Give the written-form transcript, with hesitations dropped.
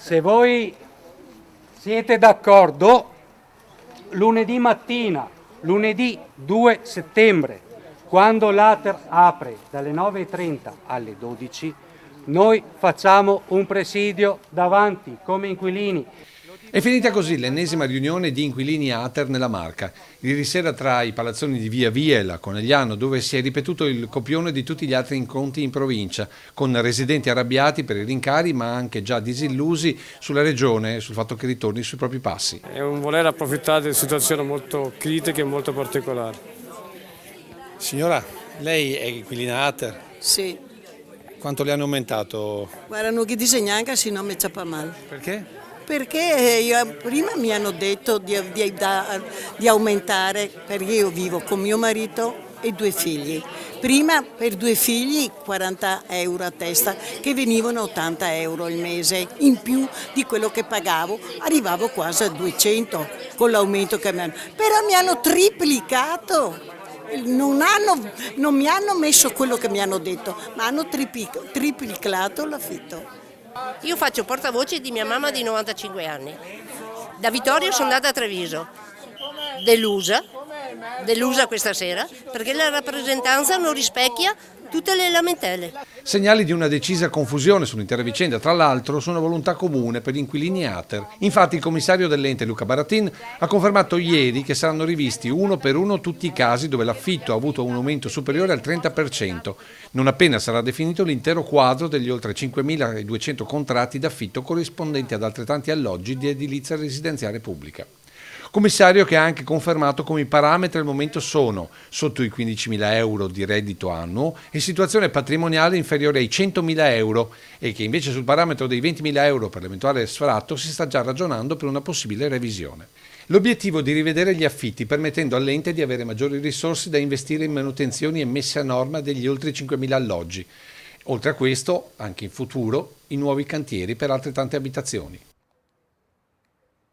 Se voi siete d'accordo, lunedì mattina, lunedì 2 settembre, quando l'ATER apre dalle 9:30 alle 12, noi facciamo un presidio davanti come inquilini. È finita così l'ennesima riunione di inquilini ATER nella Marca. Ieri sera tra i palazzoni di Via Via e la Conegliano, dove si è ripetuto il copione di tutti gli altri incontri in provincia, con residenti arrabbiati per i rincari, ma anche già disillusi sulla regione, sul fatto che ritorni sui propri passi. È un voler approfittare di una situazione molto critica e molto particolare. Signora, lei è inquilina ATER? Sì. Quanto le hanno aumentato? Guarda, non che disegna se non mi ciappa male. Perché? Perché prima mi hanno detto di aumentare, perché io vivo con mio marito e 2 figli. Prima per 2 figli 40 euro a testa, che venivano 80 euro al mese, in più di quello che pagavo, arrivavo quasi a 200 con l'aumento che mi hanno. Però mi hanno triplicato. Non mi hanno messo quello che mi hanno detto, ma hanno triplicato l'affitto. Io faccio portavoce di mia mamma di 95 anni. Da Vittorio sono andata a Treviso, delusa questa sera, perché la rappresentanza non rispecchia tutte le lamentele. Segnali di una decisa confusione sull'intera vicenda, tra l'altro su una volontà comune per gli inquilini ATER. Infatti il commissario dell'ente Luca Baratin ha confermato ieri che saranno rivisti uno per uno tutti i casi dove l'affitto ha avuto un aumento superiore al 30%, non appena sarà definito l'intero quadro degli oltre 5.200 contratti d'affitto corrispondenti ad altrettanti alloggi di edilizia residenziale pubblica. Commissario che ha anche confermato come i parametri al momento sono sotto i 15.000 euro di reddito annuo e situazione patrimoniale inferiore ai 100.000 euro e che invece sul parametro dei 20.000 euro per l'eventuale sfratto si sta già ragionando per una possibile revisione. L'obiettivo è di rivedere gli affitti permettendo all'ente di avere maggiori risorse da investire in manutenzioni e messe a norma degli oltre 5.000 alloggi. Oltre a questo, anche in futuro, i nuovi cantieri per altrettante abitazioni.